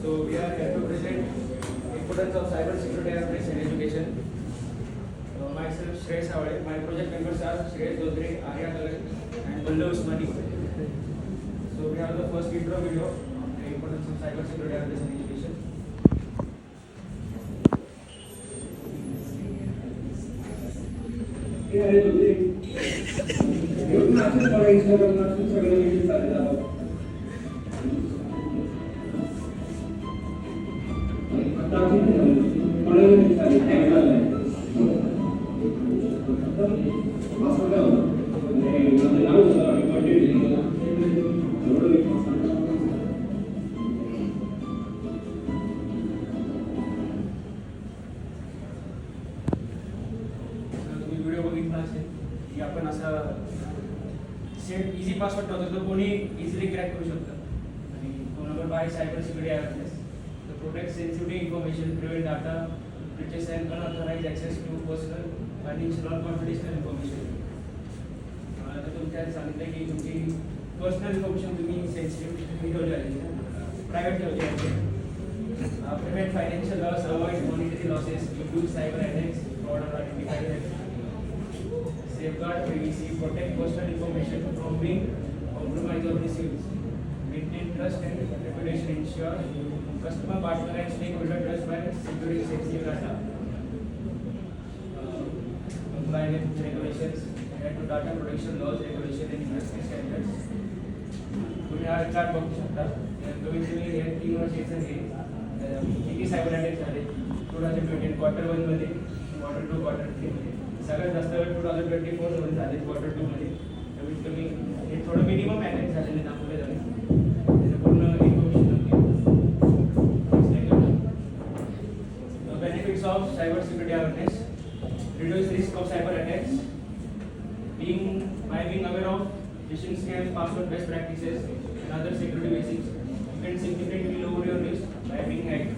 So we are here to present importance of cyber security awareness in education. Myself Shreya Savade. My project members are Shreya Dodre, Arya Kalan, and Ballo Usmani. So we have the first intro video on the importance of cyber security awareness in education. तुम्ही video बघितला असेल की आपण असा set easy password ठेवतो तो कोणी easily crack करू शकतं. आणि तो number by cyber security awareness to protect sensitive information, prevent data breaches and unauthorised access to personal financial or confidential information. आता तुमच्या सांगितलं की तुमची पर्सनल इन्फॉर्मेशन तुम्ही सेन्सिटिव्ह ठेवली आहे, प्रायव्हेट ठेवली आहे. Prevent financial loss, avoid monetary losses, reduce cyber attacks, fraud or identify them, safeguard privacy, protect personal information from being compromised or misused, maintain trust and reputation, ensure customer, partner and stakeholder trust by securing sensitive data, comply with regulations, adhere to data protection laws, regulation and industry standards. तुम्ही हा chart बघू शकता. कमीत कमी हे 3 वर्षाचं हे किती सायबर अटॅक झाले 2020 क्वार्टर 1 मध्ये, क्वार्टर 2, क्वार्टर 3 मध्ये. सगळ्यात जास्त वेळ 2024 मध्ये झाले, क्वार्टर 2 मध्ये. कमीत कमी हे थोडं मिनिमम अटॅक झालेले दाखवले झाले. त्याचं पूर्ण इन्फॉर्मेशन होती. Benefits of cyber security awareness, reduce risk of cyber attacks, by being aware of phishing scams, password best practices, and other security basics, you can significantly lower your risk by being hacked.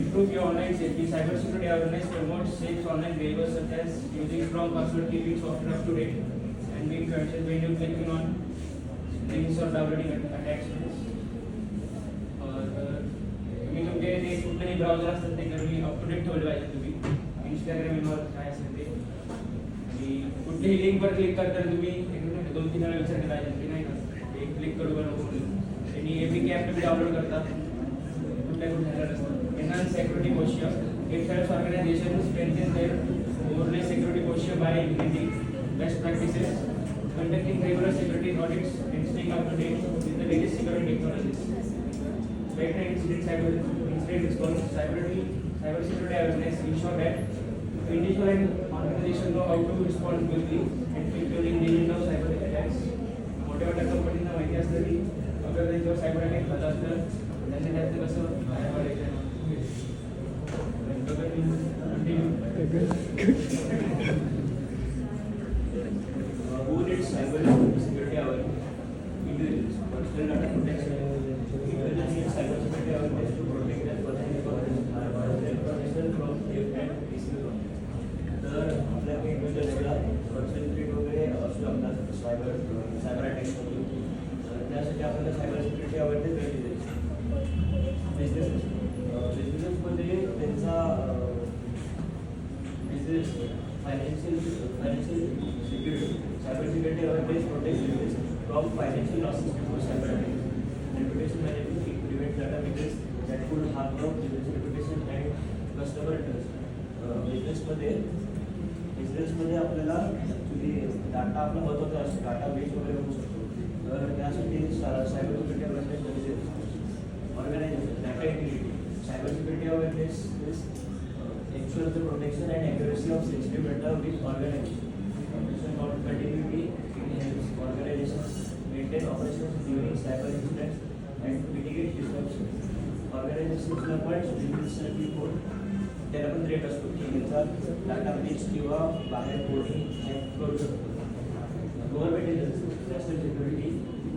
Improve your online safety. Cyber security awareness promotes safe online behavior such as using strong password, keeping software up to date, and being cautious when you clicking on links or downloading attacks. तुम्ही तुमचे ते कुठलेही browser असतात ते तुम्ही up to date ठेवले पाहिजे. तुम्ही इंस्टाग्रामवर काय असेल ते, आणि कुठल्याही लिंकवर क्लिक करताना तुम्ही 2-3 वेळा विचारले पाहिजे की नाही का एक क्लिक करू नको म्हणून. त्यांनी APK ॲप तुम्ही डाउनलोड करता कुठल्या कुठल्या असतात. Enhance security posture. It helps organizations strengthen their overall security posture by implementing best practices, conducting regular security audits, and staying up to date with the latest security technologies. Better incident response. Cyber security awareness ensure that individual and organization know how to respond quickly and quick during the of cyber attacks. मोठ्या कंपनीला माहिती असतं की अगर त्यांच्यावर cyber attack झाला असतं त्यांनी त्यातलं कसं बाहेर पडायचं. Who needs cyber security awareness? Individuals, personal data protection. Individuals need cyber security awareness to protect their personal information from theft and misuse. तर आपल्या इंडिव्हिज्युअल्सला पर्सनल थ्रेट वगैरे असू शकतात सायबर अटॅक्समधून. त्यासाठी आपल्याला सायबर सिक्युरिटी अवेअरनेस गरजेचं आहे. बिझनेसमध्ये त्यांचा business financial security, cyber security awareness protect business from financial losses before cyber attack. Reputation management prevent data breaches that could harm business reputation and customer trust. बिझनेसमध्ये आपल्याला actually data आपला महत्त्वाचा असतो, data Breach वगैरे होऊ शकतो. तर त्यासाठी सायबर सिक्युरिटी अवेअरनेस गरजेचं आहे. Organisation data integrity. Cyber security awareness is ensure the protection and accuracy of sensitive data with organization. Information about continuity, it helps organizations maintain operations during cyber incidents and mitigate disruption. Organizations पण बिझनेससाठी त्याला पण threat असतो की त्याचा data Breach किंवा बाहेर कोणी हॅक करू शकतो. Government agency, national security,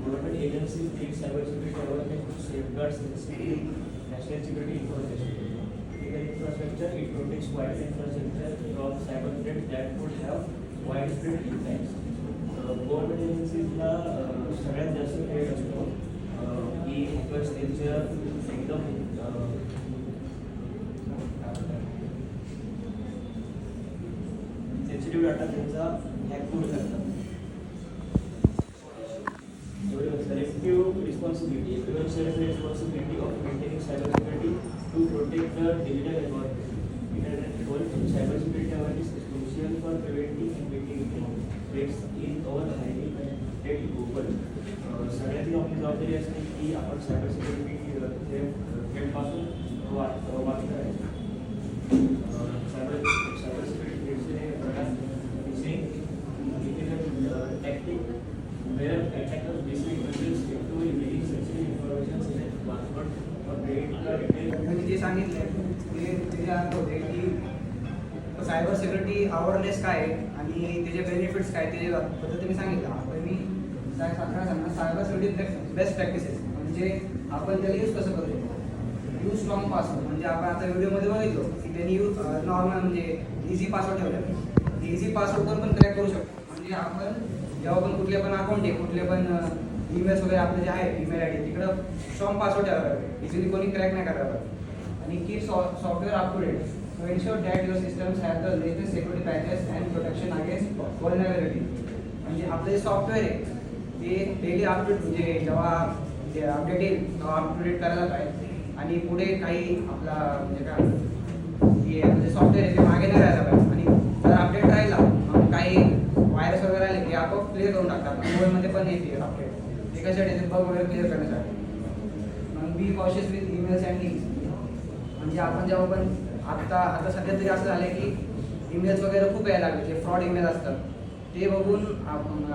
government agencies need cyber security awareness to safeguard sensitive national security information. Critical infrastructure, it protects vital infrastructure from cyber threats that could have widespread impacts. Government agencies सगळ्यात जास्त threat असतो की hackers त्यांच्या एकदम sensitive data त्यांचा hack करू शकतात. Selective responsibility. Everyone shares the responsibility of maintaining cybersecurity to protect the digital environment. Internet world, cybersecurity awareness is crucial for preventing and mitigating threats in our highly connected global. सगळ्यात आपली जबाबदारी असते की आपण cyber थ्रेटपासून वाचता करायचं. Cyber security थ्रेट्सचे प्रकार fishing tactic where attackers basically convince into revealing sensitive information such as password or credit card details. मी जे सांगितलं ते अर्थ होते की सायबर सिक्युरिटी अवेअरनेस काय आहे आणि त्याचे बेनिफिट्स काय ते पद्धती मी सांगितलं. आता मी सांगणार सायबर सिक्युरिटी बेस्ट प्रॅक्टिसेस म्हणजे आपण त्याला यूज कसं करू शकतो. यूज स्ट्रॉंग पासवर्ड म्हणजे आपण आता व्हिडिओमध्ये बघितलो की त्यांनी यूज नॉर्मल म्हणजे इझी पासवर्ड ठेवले. इझी पासवर्डवर पण क्रॅक करू शकतो. म्हणजे आपण जेव्हा पण कुठले पण अकाउंट आहे कुठले पण ईमेल्स वगैरे आपले जे आहेत ईमेल आय डी तिकडं स्ट्रॉंग पासवर्ड ठेवायला पाहिजे. इझिली कोणी क्रॅक नाही करायला पाहिजे. आणि keep software up to date. So ensure that your systems have the latest security patches and protection against vulnerability. म्हणजे आपलं जे सॉफ्टवेअर आहे ते डेली अपडेट म्हणजे जेव्हा अपडेट येईल तेव्हा अप टू डेट करायला पाहिजे. आणि पुढे काही आपला म्हणजे काय की आपलं जे सॉफ्टवेअर आहे ते मागे नाही राहायला पाहिजे. आणि जर अपडेट राहिला मग काही व्हायरस वगैरे आले की आपोआप क्लिअर करून टाकतात. मोबाईलमध्ये पण येते अपडेट. ते कशासाठी ते बग वगैरे क्लिअर करण्यासाठी. मग be cautious with emails and links. म्हणजे आपण जेव्हा पण आता सध्या तरी असं झालं की ईमेल्स वगैरे खूप यायला लागले जे फ्रॉड ईमेल असतात ते बघून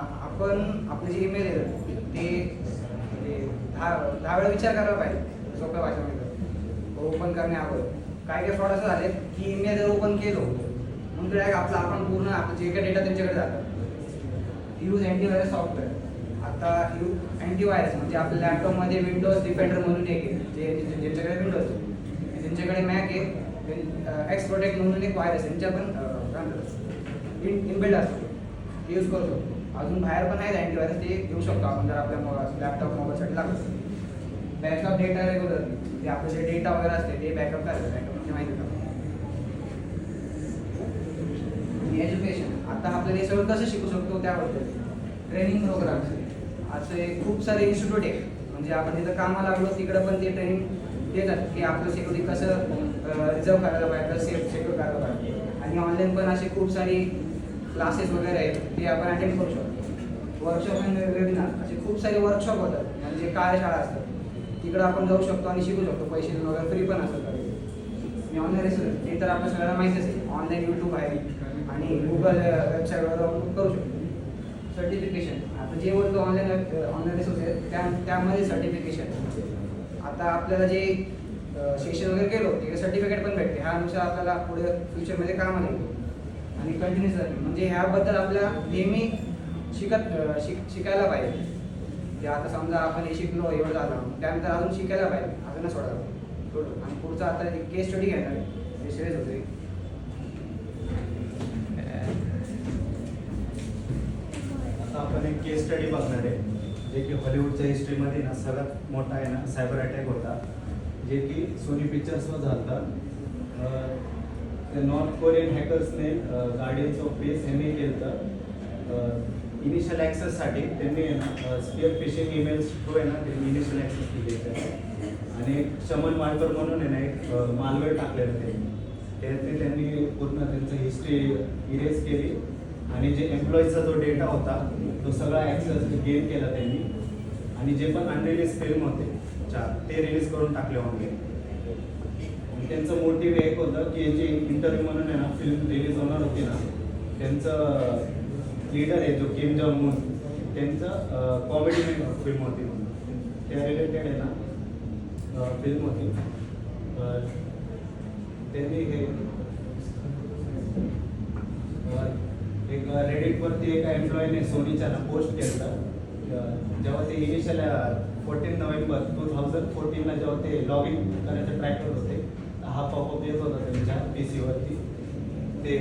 आपण आपले जे ईमेल आहेत ते 10 वेळा विचार करायला पाहिजे सोप्या भाषेमध्ये ओपन करण्याअगोदर. काय फ्रॉड असं झाले की ईमेल जर ओपन केलो मग डायरेक्ट आपण पूर्ण आपलं जे काही डेटा त्यांच्याकडे जातं. Use antivirus software. आता अँटीव्हायरस म्हणजे आपल्या लॅपटॉपमध्ये विंडोज डिफेंडर म्हणून एक आहे ज्यांच्याकडे विंडोज आहे ज्यांच्याकडे मॅक आहे एक्स प्रोटेक्ट म्हणून एक व्हायरस त्यांच्या पण इनबिल्ड असतो ते यूज करू शकतो. अजून बाहेर पण आहेत अँटीव्हायरस ते घेऊ शकतो आपण जर आपल्या लॅपटॉप मोबाईलसाठी लागतं. बॅकअप डेटा रेग्युलर ते आपलं जे डेटा वगैरे असते ते बॅकअप करायचं. बॅकअप म्हणजे माहिती का एज्युकेशन. आता आपल्याला हे सगळं कसं शिकू शकतो त्याबद्दल ट्रेनिंग प्रोग्राम्स असे खूप सारे इन्स्टिट्यूट आहे. म्हणजे आपण जिथं कामाला लागलो तिकडं पण ते ट्रेनिंग देतात की आपलं सिक्युरिटी कसं रिझर्व करायला पाहिजे कसं सेक्युर करायला पाहिजे. आणि ऑनलाईन पण असे खूप सारी क्लासेस वगैरे आहेत ते आपण अटेंड करू शकतो. वर्कशॉप आणि वेबिनार असे खूप सारे वर्कशॉप होतात म्हणजे कार्यशाळा असतात तिकडं आपण जाऊ शकतो आणि शिकू शकतो. पैसे वगैरे फ्री पण असतात. आणि ऑनलाईन रिसर्च ते तर आपल्या सगळ्यांना माहितीच आहे. ऑनलाईन यूट्यूब आहे आणि गुगल वेबसाईटवर आपण करू शकतो. सर्टिफिकेशन आता जे बोलतो ऑनलाईन रिसोर्स आहेत त्यामध्ये सर्टिफिकेशन. आता आपल्याला जे सेशन वगैरे केलो ते सर्टिफिकेट पण भेटते. ह्यानुसार आपल्याला पुढे फ्युचरमध्ये कामाला येतो. आणि कंटिन्यूस लर्निंग म्हणजे ह्याबद्दल आपल्याला नेहमी शिकायला पाहिजे. जे आता समजा आपण हे शिकलो एवढं झालं त्यानंतर अजून शिकायला पाहिजे. असं न सोडायला. आणि पुढचा आता एक केस स्टडी घेणार हे सिरियस होते. आपण एक केस स्टडी बघणार आहे जे की हॉलिवूडच्या हिस्ट्रीमध्ये ना सगळ्यात मोठा आहे ना सायबर अटॅक होता जे की सोनी पिक्चर्सवर झाला. त्या नॉर्थ कोरियन हॅकर्सने गार्डियन्स ऑफ पेस यांनी केलं तर इनिशियल ॲक्सेससाठी त्यांनी स्पियर फिशिंग ईमेल्स थ्रू आहे ना त्यांनी इनिशियल ॲक्सेस केले. आणि एक शमन मार्कर म्हणून आहे ना एक मालवेअर टाकलेलं ते त्यांनी पूर्ण त्यांचं हिस्ट्री इरेज केली. आणि जे एम्प्लॉईजचा जो डेटा होता तो सगळा ॲक्सेस गेन केला त्यांनी. आणि जे पण अनरिलीज फिल्म होते ते रिलीज करून टाकले ऑनलाईन. त्यांचं मोटिव्ह एक होतं की जे इंटरव्ह्यू म्हणून आहे ना फिल्म रिलीज होणार होती ना त्यांचं लीडर आहे जो किम जॉंग उन त्यांचं कॉमेडी फिल्म होती म्हणून त्या रिलेटेड आहे ना फिल्म होती. त्यांनी हे एक रेडिटवरती एका एम्प्लॉईने सोनीच्या पोस्ट केलं. जेव्हा ते इनिशियल 14 नोव्हेंबर 2014ला जेव्हा ते लॉग इन करायचं ट्राय करत होते हा पॉपअप येत होता त्यांच्या PC वरती. ते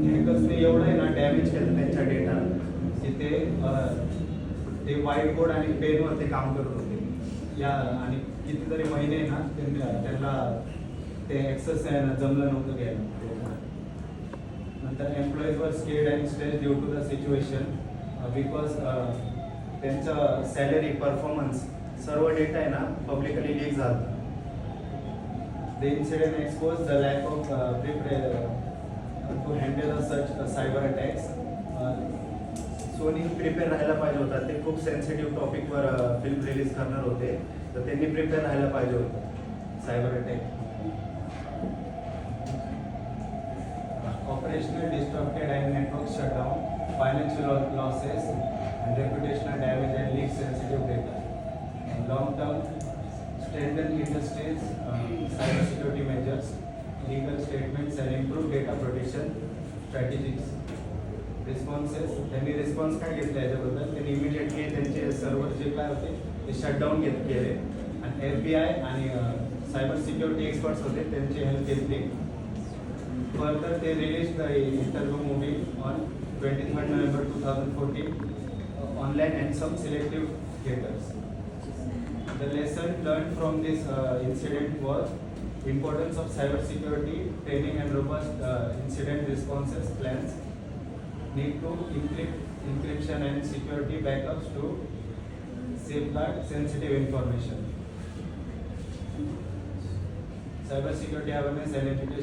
हॅकर्सने एवढं आहे ना डॅमेज केलं त्यांच्या डेटा की ते व्हाईट बोर्ड आणि पेनवर ते काम करत होते. या आणि कितीतरी महिने ना त्यांना ते एक्सरसाइज जमलं नव्हतं घ्यायला. नंतर एम्प्लॉईज वर scared and stress due to the situation because त्यांचं सॅलरी परफॉर्मन्स सर्व डेटा आहे ना पब्लिकली लीक झाला. The incident exposed the lack of to handle such cyber attacks. Sony prepare राहायला पाहिजे होता. ते खूप सेन्सिटिव्ह टॉपिकवर फिल्म रिलीज करणार होते, तर त्यांनी प्रिपेअर राहायला पाहिजे होतं cyber attack. Operational disrupted and network shutdown, financial losses, and reputational damage and leak sensitive data. Long-term strengthen industries, cybersecurity measures, legal statements, and improve data protection strategies. Responses. त्यांनी response काय घेतला याच्याबद्दल? त्यांनी immediately त्यांचे server जे काय होते ते शटडाऊन केले आणि FBI आणि सायबर सिक्युरिटी एक्सपर्ट्स होते त्यांची हेल्प घेतली. Further they released the interview movie on 23rd November 2014 online and some selective theaters. The lesson learned from this incident was importance of cyber security training and robust incident responses plans, need to encryption and security backups to safeguard sensitive information. Cyber security awareness and education.